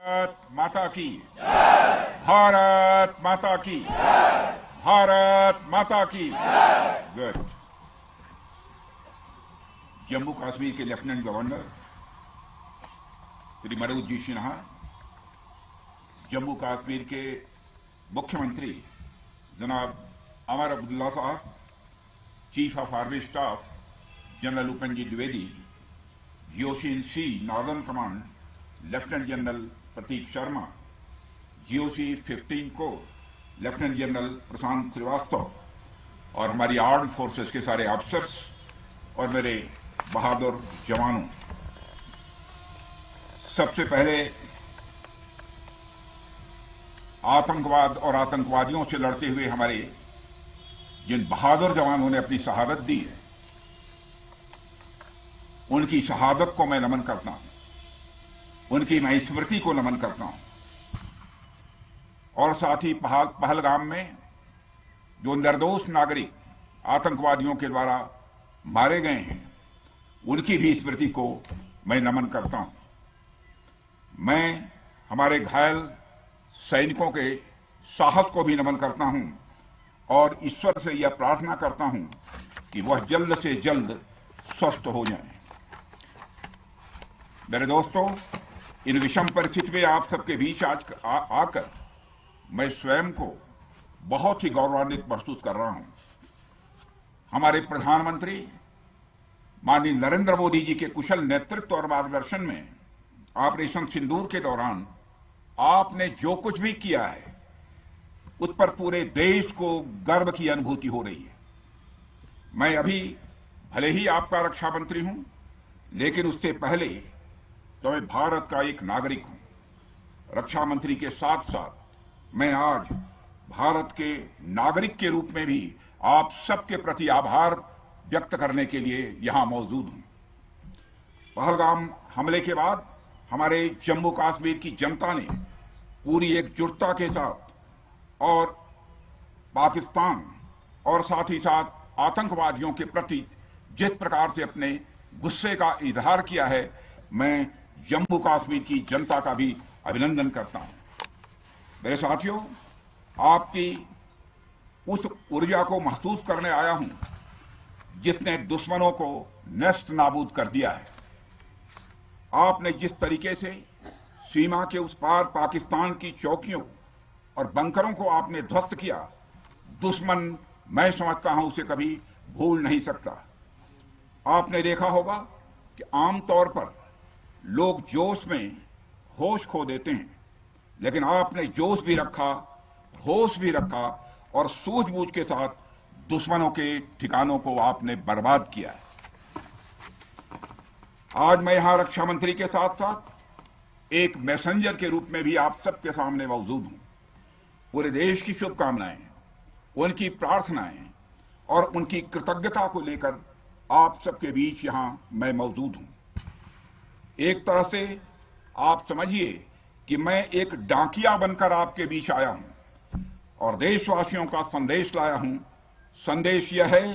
भारत माता की भारत माता की भारत माता की गुड। जम्मू कश्मीर के लेफ्टिनेंट गवर्नर श्री मनोज जी सिन्हा, जम्मू कश्मीर के मुख्यमंत्री जनाब अमर अब्दुल्ला साहब, chief of army staff general Upendra ji Dwivedi, GOC C northern command lieutenant general Prateek Sharma, GOC 15 को लेफ्टिनेंट जनरल प्रशांत श्रीवास्तव और हमारी आर्म्ड फोर्सेस के सारे ऑफिसर्स और मेरे बहादुर जवानों, सबसे पहले आतंकवाद और आतंकवादियों से लड़ते हुए हमारे जिन बहादुर जवानों ने अपनी शहादत दी है, उनकी शहादत को मैं नमन करता हूं, उनकी मैं स्मृति को नमन करता हूं। और साथ ही पहलगाम में जो निर्दोष नागरिक आतंकवादियों के द्वारा मारे गए हैं, उनकी भी स्मृति को मैं नमन करता हूं। मैं हमारे घायल सैनिकों के साहस को भी नमन करता हूं और ईश्वर से यह प्रार्थना करता हूं कि वह जल्द से जल्द स्वस्थ हो जाएं। मेरे दोस्तों, इन विषम परिस्थिति में आप सबके बीच आज आकर मैं स्वयं को बहुत ही गौरवान्वित महसूस कर रहा हूं। हमारे प्रधानमंत्री माननीय नरेंद्र मोदी जी के कुशल नेतृत्व और मार्गदर्शन में ऑपरेशन सिंदूर के दौरान आपने जो कुछ भी किया है, उस पर पूरे देश को गर्व की अनुभूति हो रही है। मैं अभी भले ही आपका रक्षा मंत्री हूं, लेकिन उससे पहले तो मैं भारत का एक नागरिक हूं। रक्षा मंत्री के साथ साथ मैं आज भारत के नागरिक के रूप में भी आप सबके प्रति आभार व्यक्त करने के लिए यहां मौजूद हूं। पहलगाम हमले के बाद हमारे जम्मू कश्मीर की जनता ने पूरी एकजुटता के साथ और पाकिस्तान और साथ ही साथ आतंकवादियों के प्रति जिस प्रकार से अपने गुस्से का इजहार किया है, मैं जम्मू कश्मीर की जनता का भी अभिनंदन करता हूं। मेरे साथियों, आपकी उस ऊर्जा को महसूस करने आया हूं जिसने दुश्मनों को नष्ट नाबूद कर दिया है। आपने जिस तरीके से सीमा के उस पार पाकिस्तान की चौकियों और बंकरों को आपने ध्वस्त किया, दुश्मन मैं समझता हूं उसे कभी भूल नहीं सकता। आपने देखा होगा कि आमतौर पर लोग जोश में होश खो देते हैं, लेकिन आपने जोश भी रखा, होश भी रखा और सूझबूझ के साथ दुश्मनों के ठिकानों को आपने बर्बाद किया है। आज मैं यहां रक्षा मंत्री के साथ साथ एक मैसेंजर के रूप में भी आप सबके सामने मौजूद हूं। पूरे देश की शुभकामनाएं, उनकी प्रार्थनाएं और उनकी कृतज्ञता को लेकर आप सबके बीच यहां मैं मौजूद हूं। एक तरह से आप समझिए कि मैं एक डाकिया बनकर आपके बीच आया हूं और देशवासियों का संदेश लाया हूं। संदेश यह है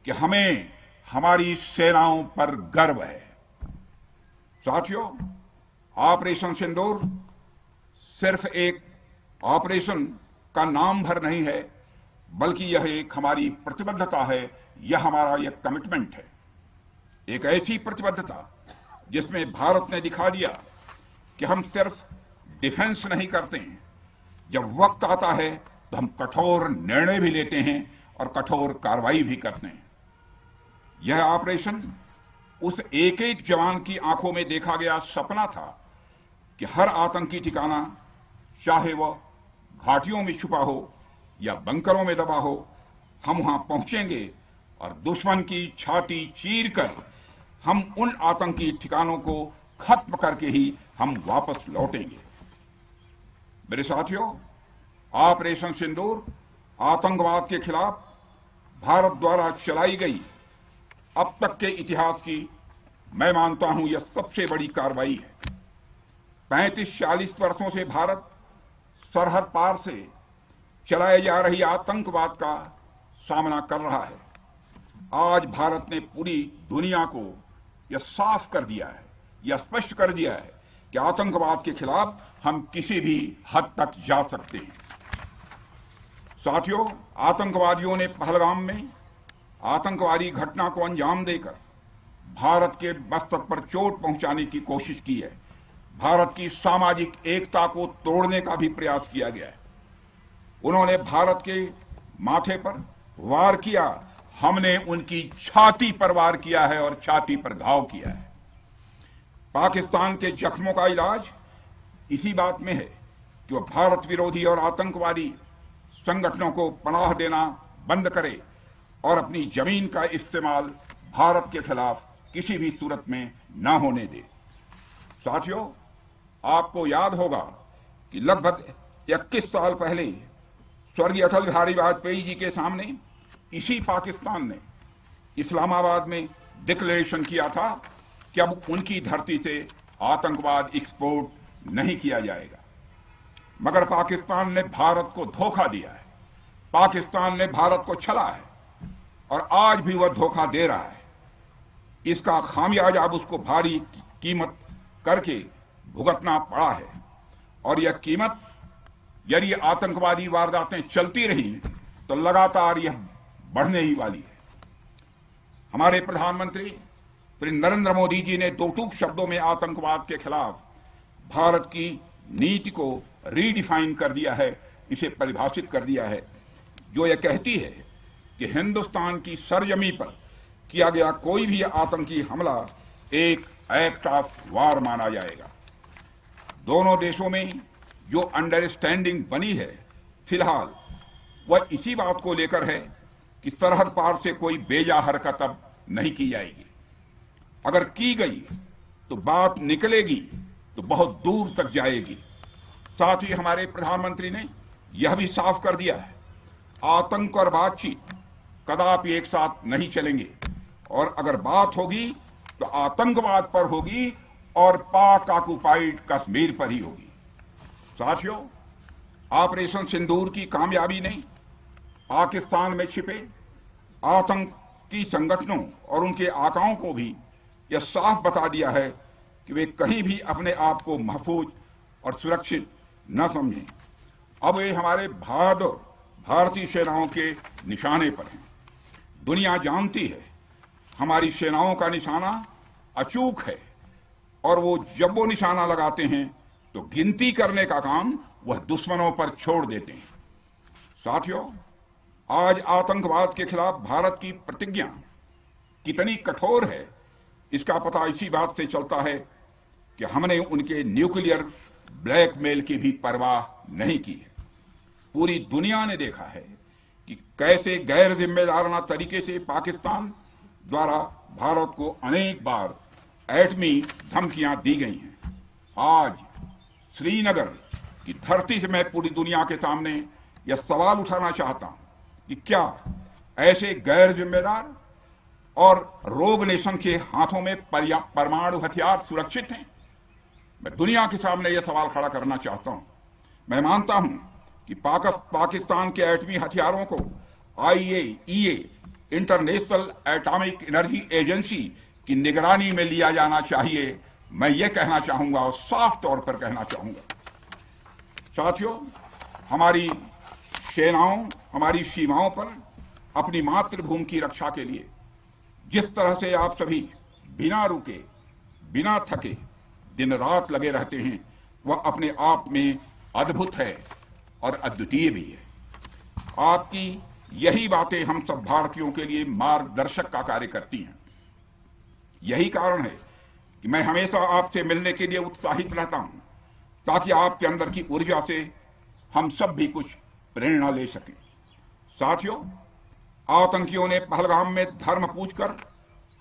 कि हमें हमारी सेनाओं पर गर्व है। साथियों, ऑपरेशन सिंदूर सिर्फ एक ऑपरेशन का नाम भर नहीं है, बल्कि यह एक हमारी प्रतिबद्धता है, यह हमारा एक कमिटमेंट है। एक ऐसी प्रतिबद्धता जिसमें भारत ने दिखा दिया कि हम सिर्फ डिफेंस नहीं करते हैं, जब वक्त आता है तो हम कठोर निर्णय भी लेते हैं और कठोर कार्रवाई भी करते हैं। यह ऑपरेशन उस एक एक जवान की आंखों में देखा गया सपना था कि हर आतंकी ठिकाना, चाहे वह घाटियों में छुपा हो या बंकरों में दबा हो, हम वहां पहुंचेंगे और दुश्मन की छाती चीर कर हम उन आतंकी ठिकानों को खत्म करके ही हम वापस लौटेंगे। मेरे साथियों, ऑपरेशन सिंदूर आतंकवाद के खिलाफ भारत द्वारा चलाई गई अब तक के इतिहास की मैं मानता हूं यह सबसे बड़ी कार्रवाई है। 35-40 वर्षों से भारत सरहद पार से चलाए जा रही आतंकवाद का सामना कर रहा है। आज भारत ने पूरी दुनिया को यह साफ कर दिया है, यह स्पष्ट कर दिया है कि आतंकवाद के खिलाफ हम किसी भी हद तक जा सकते हैं। साथियों, आतंकवादियों ने पहलगाम में आतंकवादी घटना को अंजाम देकर भारत के मस्तक पर चोट पहुंचाने की कोशिश की है। भारत की सामाजिक एकता को तोड़ने का भी प्रयास किया गया है। उन्होंने भारत के माथे पर वार किया, हमने उनकी छाती पर वार किया है और छाती पर घाव किया है। पाकिस्तान के जख्मों का इलाज इसी बात में है कि वह भारत विरोधी और आतंकवादी संगठनों को पनाह देना बंद करे और अपनी जमीन का इस्तेमाल भारत के खिलाफ किसी भी सूरत में न होने दे। साथियों, आपको याद होगा कि लगभग 21 साल पहले स्वर्गीय अटल बिहारी वाजपेयी जी के सामने इसी पाकिस्तान ने इस्लामाबाद में डिक्लेरेशन किया था कि अब उनकी धरती से आतंकवाद एक्सपोर्ट नहीं किया जाएगा। मगर पाकिस्तान ने भारत को धोखा दिया है, पाकिस्तान ने भारत को छला है और आज भी वह धोखा दे रहा है। इसका खामियाजा अब उसको भारी कीमत करके भुगतना पड़ा है और यह कीमत, यदि आतंकवादी वारदातें चलती रही तो लगातार यह बढ़ने ही वाली है। हमारे प्रधानमंत्री श्री नरेंद्र मोदी जी ने दो टूक शब्दों में आतंकवाद के खिलाफ भारत की नीति को रीडिफाइन कर दिया है, इसे परिभाषित कर दिया है, जो यह कहती है कि हिंदुस्तान की सरजमी पर किया गया कोई भी आतंकी हमला एक एक्ट ऑफ वार माना जाएगा। दोनों देशों में जो अंडरस्टैंडिंग बनी है फिलहाल वह इसी बात को लेकर है कि सरहद पार से कोई बेजा हरकत अब नहीं की जाएगी। अगर की गई तो बात निकलेगी तो बहुत दूर तक जाएगी। साथ ही हमारे प्रधानमंत्री ने यह भी साफ कर दिया है, आतंक और बातचीत कदापि एक साथ नहीं चलेंगे और अगर बात होगी तो आतंकवाद पर होगी और पाक ऑक्युपाइड कश्मीर पर ही होगी। साथियों, ऑपरेशन सिंदूर की कामयाबी ने पाकिस्तान में छिपे आतंकी संगठनों और उनके आकाओं को भी यह साफ बता दिया है कि वे कहीं भी अपने आप को महफूज और सुरक्षित न समझें। अब वे हमारे बहादुर भारतीय सेनाओं के निशाने पर हैं। दुनिया जानती है हमारी सेनाओं का निशाना अचूक है और वो जब वो निशाना लगाते हैं तो गिनती करने का काम वह दुश्मनों पर छोड़ देते हैं। साथियों, आज आतंकवाद के खिलाफ भारत की प्रतिज्ञा कितनी कठोर है इसका पता इसी बात से चलता है कि हमने उनके न्यूक्लियर ब्लैकमेल की भी परवाह नहीं की है। पूरी दुनिया ने देखा है कि कैसे गैर जिम्मेदाराना तरीके से पाकिस्तान द्वारा भारत को अनेक बार एटमी धमकियां दी गई हैं। आज श्रीनगर की धरती से मैं पूरी दुनिया के सामने यह सवाल उठाना चाहता हूं कि क्या ऐसे गैर जिम्मेदार और रोग नेशन के हाथों में परमाणु हथियार सुरक्षित हैं? मैं दुनिया के सामने यह सवाल खड़ा करना चाहता हूं। मैं मानता हूं कि पाकिस्तान के एटमी हथियारों को IAEA international atomic energy agency की निगरानी में लिया जाना चाहिए। मैं ये कहना चाहूंगा और साफ तौर पर कहना चाहूंगा। साथियों, हमारी सेनाओं हमारी सीमाओं पर अपनी मातृभूमि की रक्षा के लिए जिस तरह से आप सभी बिना रुके बिना थके दिन रात लगे रहते हैं वह अपने आप में अद्भुत है और अद्वितीय भी है। आपकी यही बातें हम सब भारतीयों के लिए मार्गदर्शक का कार्य करती हैं। यही कारण है कि मैं हमेशा आपसे मिलने के लिए उत्साहित रहता हूं ताकि आपके अंदर की ऊर्जा से हम सब भी कुछ प्रेरणा ले सकें। साथियों, आतंकियों ने पहलगाम में धर्म पूछकर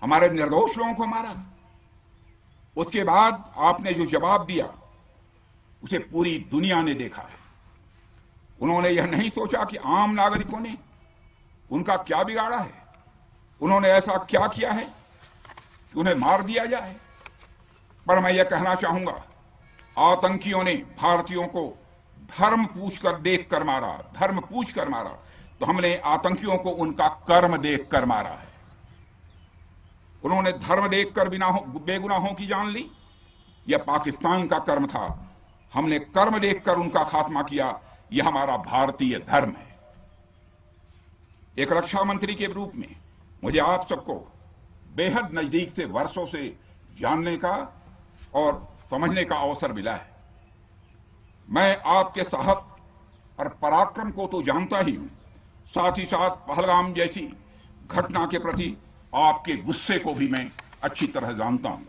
हमारे निर्दोष लोगों को मारा। उसके बाद आपने जो जवाब दिया उसे पूरी दुनिया ने देखा है। उन्होंने यह नहीं सोचा कि आम नागरिकों ने उनका क्या बिगाड़ा है, उन्होंने ऐसा क्या किया है कि उन्हें मार दिया जाए। पर मैं यह कहना चाहूंगा, आतंकियों ने भारतीयों को धर्म पूछकर देखकर मारा, धर्म पूछकर मारा, तो हमने आतंकियों को उनका कर्म देखकर मारा है। उन्होंने धर्म देखकर बेगुनाहों की जान ली, यह पाकिस्तान का कर्म था। हमने कर्म देखकर उनका खात्मा किया। यह हमारा भारतीय धर्म है। एक रक्षा मंत्री के रूप में मुझे आप सबको बेहद नजदीक से वर्षों से जानने का और समझने का अवसर मिला है। मैं आपके साहस और पराक्रम को तो जानता ही हूं, साथ ही साथ पहलगाम जैसी घटना के प्रति आपके गुस्से को भी मैं अच्छी तरह जानता हूं।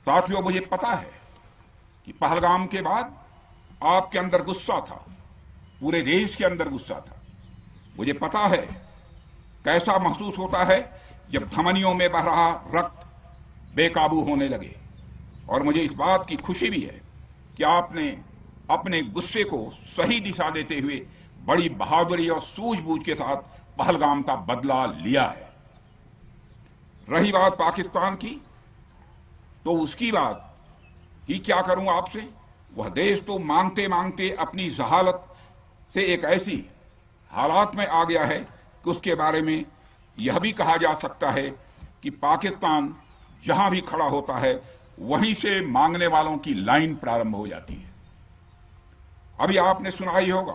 साथियों, मुझे पता है कि पहलगाम के बाद आपके अंदर गुस्सा था, पूरे देश के अंदर गुस्सा था। मुझे पता है कैसा महसूस होता है जब धमनियों में बह रहा रक्त बेकाबू होने लगे। और मुझे इस बात की खुशी भी है कि आपने अपने गुस्से को सही दिशा देते हुए बड़ी बहादुरी और सूझबूझ के साथ पहलगाम का बदला लिया है। रही बात पाकिस्तान की, तो उसकी बात ही क्या करूं आपसे। वह देश तो मांगते मांगते अपनी जहालत से एक ऐसी हालात में आ गया है कि उसके बारे में यह भी कहा जा सकता है कि पाकिस्तान जहां भी खड़ा होता है वहीं से मांगने वालों की लाइन प्रारंभ हो जाती है। अभी आपने सुना ही होगा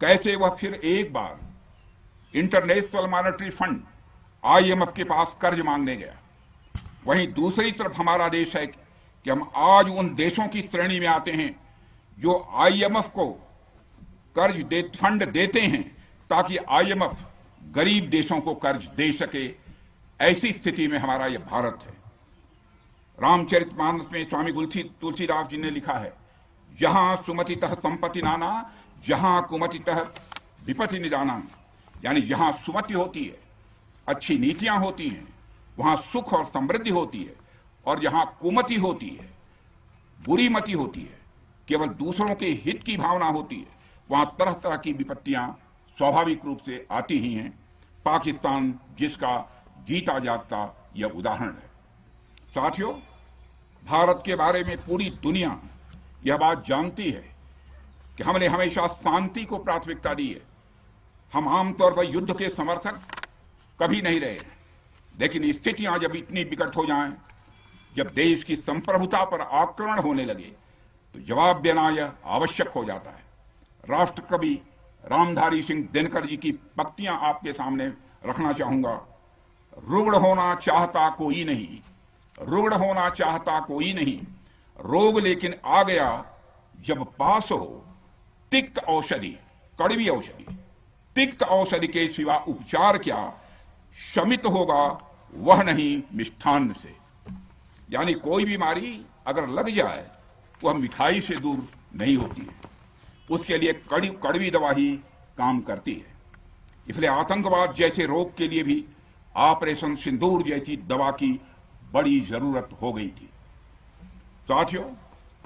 कैसे वह फिर एक बार इंटरनेशनल मॉनेटरी फंड IMF के पास कर्ज मांगने गया। वहीं दूसरी तरफ हमारा देश है कि हम आज उन देशों की श्रेणी में आते हैं जो IMF को फंड देते हैं ताकि IMF गरीब देशों को कर्ज दे सके। ऐसी स्थिति में हमारा यह भारत है। रामचरितमानस में स्वामी तुलसीदास जी ने लिखा है, जहां सुमतितः संपत्ति नाना, जहां कुमतितः विपत्ति निदाना। यानी जहां सुमति होती है, अच्छी नीतियां होती हैं, वहां सुख और समृद्धि होती है, और जहां कुमति होती है, बुरी मति होती है, केवल दूसरों के हित की भावना होती है, वहां तरह तरह की विपत्तियां स्वाभाविक रूप से आती ही हैं। पाकिस्तान जिसका जीता जागता यह उदाहरण है। साथियों, भारत के बारे में पूरी दुनिया यह बात जानती है कि हमने हमेशा शांति को प्राथमिकता दी है। हम आमतौर पर युद्ध के समर्थक कभी नहीं रहे, लेकिन स्थितियां जब इतनी विकट हो जाएं, जब देश की संप्रभुता पर आक्रमण होने लगे, तो जवाब देना यह आवश्यक हो जाता है। राष्ट्र कवि रामधारी सिंह दिनकर जी की पंक्तियां आपके सामने रखना चाहूंगा। रुग्ण होना चाहता कोई नहीं, रुग्ण होना चाहता कोई नहीं, रोग लेकिन आ गया जब पास हो तिक्त औषधि, कड़वी औषधि, तिक्त औषधि के सिवा उपचार क्या, शमित होगा वह नहीं मिष्ठान्न से। यानी कोई बीमारी अगर लग जाए तो वह मिठाई से दूर नहीं होती है, उसके लिए कड़वी दवा ही काम करती है। इसलिए आतंकवाद जैसे रोग के लिए भी ऑपरेशन सिंदूर जैसी दवा की बड़ी जरूरत हो गई थी। साथियों,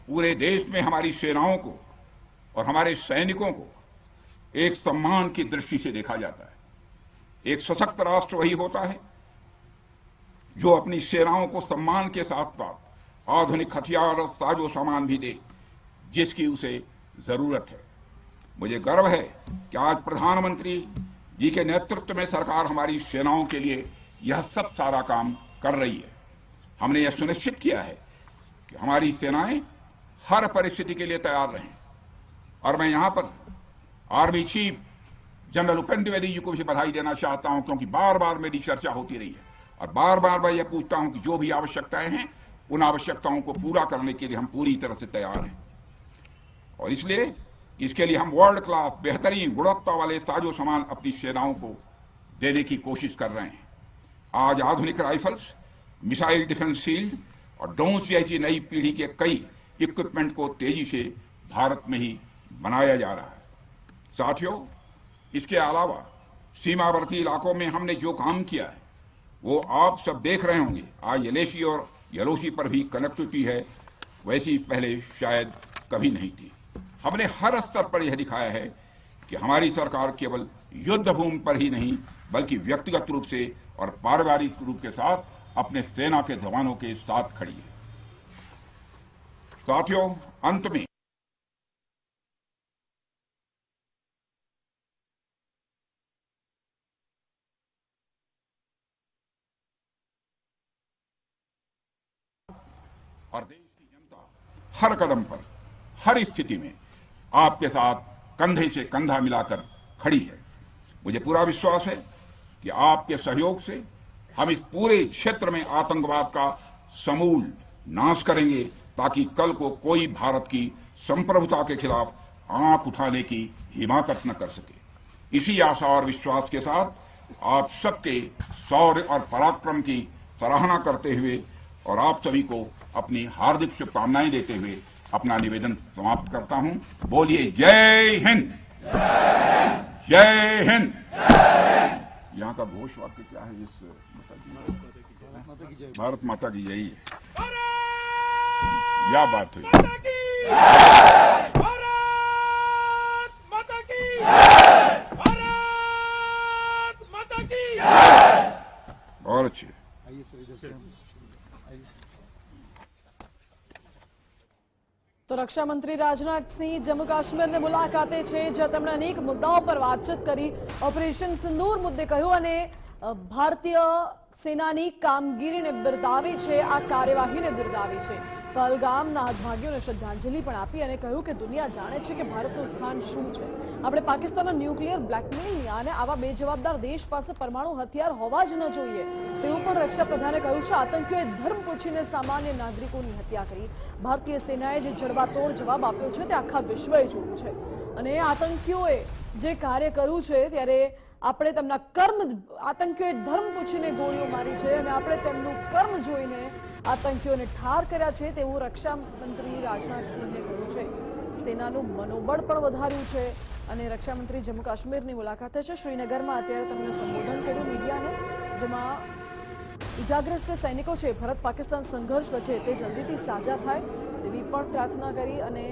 पूरे देश में हमारी सेनाओं को और हमारे सैनिकों को एक सम्मान की दृष्टि से देखा जाता है। एक सशक्त राष्ट्र वही होता है जो अपनी सेनाओं को सम्मान के साथ साथ आधुनिक हथियार और साजो सामान भी दे जिसकी उसे जरूरत है। मुझे गर्व है कि आज प्रधानमंत्री जी के नेतृत्व में सरकार हमारी सेनाओं के लिए यह सब सारा काम कर रही है। हमने यह सुनिश्चित किया है कि हमारी सेनाएं हर परिस्थिति के लिए तैयार रहें। और मैं यहां पर army chief general Upendra Dwivedi ji को भी बधाई देना चाहता हूं, क्योंकि बार बार मेरी चर्चा होती रही है और बार बार मैं यह पूछता हूं कि जो भी आवश्यकताएं हैं उन आवश्यकताओं को पूरा करने के लिए हम पूरी तरह से तैयार हैं। और इसलिए इसके लिए हम वर्ल्ड क्लास बेहतरीन गुणवत्ता वाले साजो सामान अपनी सेनाओं को देने की कोशिश कर रहे हैं। आज आधुनिक राइफल्स, मिसाइल डिफेंस शील्ड और ड्रोन्स जैसी नई पीढ़ी के कई इक्विपमेंट को तेजी से भारत में ही बनाया जा रहा है। साथियों, इसके अलावा सीमावर्ती इलाकों में हमने जो काम किया है वो आप सब देख रहे होंगे। आज एलएसी और एलओसी पर भी कनेक्टिविटी है, वैसी पहले शायद कभी नहीं थी। हमने हर स्तर पर यह दिखाया है कि हमारी सरकार केवल युद्ध भूमि पर ही नहीं बल्कि व्यक्तिगत रूप से और पारिवारिक रूप के साथ अपने सेना के जवानों के साथ खड़ी है। साथियों, अंत में और हर कदम पर, हर स्थिति में आपके साथ कंधे से कंधा मिलाकर खड़ी है। मुझे पूरा विश्वास है कि आपके सहयोग से हम इस पूरे क्षेत्र में आतंकवाद का समूल नाश करेंगे, ताकि कल को कोई भारत की संप्रभुता के खिलाफ आंख उठाने की हिमाकत न कर सके। इसी आशा और विश्वास के साथ आप सबके शौर्य और पराक्रम की सराहना करते हुए और आप सभी को अपनी हार्दिक शुभकामनाएं देते हुए अपना निवेदन समाप्त करता हूं। बोलिए जय हिंद, जय हिंद। यहाँ का घोष वाक्य क्या है? इस भारत माता की जय है। क्या बात है। बहुत अच्छे। તો રક્ષા મંત્રી રાજનાથ સિંહ જમ્મુ કાશ્મીરની મુલાકાતે છે, જ્યાં તેમણે અનેક મુદ્દાઓ પર વાતચીત કરી। ઓપરેશન સિંદૂર મુદ્દે કહ્યું અને ભારતીય સેનાની કામગીરીને બિરદાવી છે, આ કાર્યવાહીને બિરદાવી છે। પહલગામના હતભાગીઓને શ્રદ્ધાંજલિ પણ આપી અને કહ્યું કે દુનિયા જાણે છે કે ભારતનું સ્થાન શું છે। આપણે પાકિસ્તાનના ન્યુક્લિયર બ્લેકમેલની અને આવા બેજવાબદાર દેશ પાસે પરમાણુ હથિયાર હોવા જ ન જોઈએ તેવું પણ રક્ષા પ્રધાને કહ્યું છે। આતંકીઓએ ધર્મ પૂછીને સામાન્ય નાગરિકોની હત્યા કરી। ભારતીય સેનાએ જે જડબાતોડ જવાબ આપ્યો છે તે આખા વિશ્વએ જોયું છે અને આતંકીઓએ જે કાર્ય કર્યું છે ત્યારે આપણે તેમના કર્મ, આતંકીઓએ ધર્મ પૂછીને ગોળીઓ મારી છે અને આપણે તેમનું કર્મ જોઈને આતંકીઓને ઠાર કર્યા છે તેવું રક્ષા મંત્રી રાજનાથ સિંહે કહ્યું છે। સેનાનું મનોબળ પણ વધાર્યું છે અને રક્ષા મંત્રી જમ્મુ કાશ્મીરની મુલાકાતે છે। શ્રીનગરમાં અત્યારે તેમણે સંબોધન કર્યું મીડિયાને, જેમાં ઇજાગ્રસ્ત સૈનિકો છે ભારત પાકિસ્તાન સંઘર્ષ વચ્ચે તે જલ્દીથી સાજા થાય તેવી પણ પ્રાર્થના કરી અને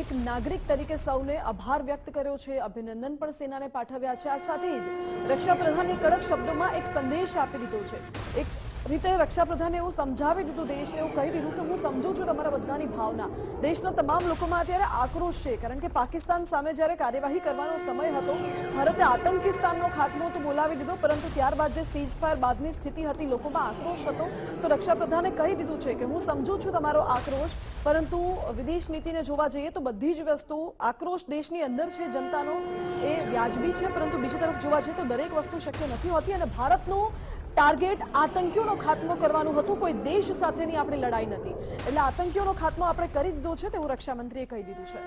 એક નાગરિક તરીકે સૌને આભાર વ્યક્ત કર્યો છે, અભિનંદન પણ સેનાને પાઠવ્યા છે। આ સાથે જ રક્ષા પ્રધાને કડક શબ્દોમાં એક સંદેશ આપી દીધો છે। એક રીતે રક્ષા પ્રધાને એવું સમજાવી દીધું દેશને, એવું કહી દીધું કે હું સમજુ છું તમારા બધાની ભાવના। દેશના તમામ લોકોમાં અત્યારે આક્રોશ છે, કારણ કે પાકિસ્તાન સામે જ્યારે કાર્યવાહી કરવાનો સમય હતો ભારતે આતંકિસ્તાનનો ખાત્મો તો બોલાવી દીધો, પરંતુ ત્યારબાદ જે સીઝ ફાયર બાદની સ્થિતિ હતી, લોકોમાં આક્રોશ હતો, તો રક્ષા પ્રધાને કહી દીધું છે કે હું સમજુ છું તમારો આક્રોશ, પરંતુ વિદેશ નીતિને જોવા જઈએ તો બધી જ વસ્તુ, આક્રોશ દેશની અંદર છે જનતાનો એ વ્યાજબી છે, પરંતુ બીજી તરફ જોવા જઈએ તો દરેક વસ્તુ શક્ય નથી હોતી અને ભારતનું ટાર્ગેટ આતંકીઓનો ખાત્મો કરવાનું હતું, કોઈ દેશ સાથેની આપણી લડાઈ નથી। એટલે આતંકીઓનો ખાત્મો આપણે કરી દીધો છે તેવું રક્ષા મંત્રીએ કહી દીધું છે।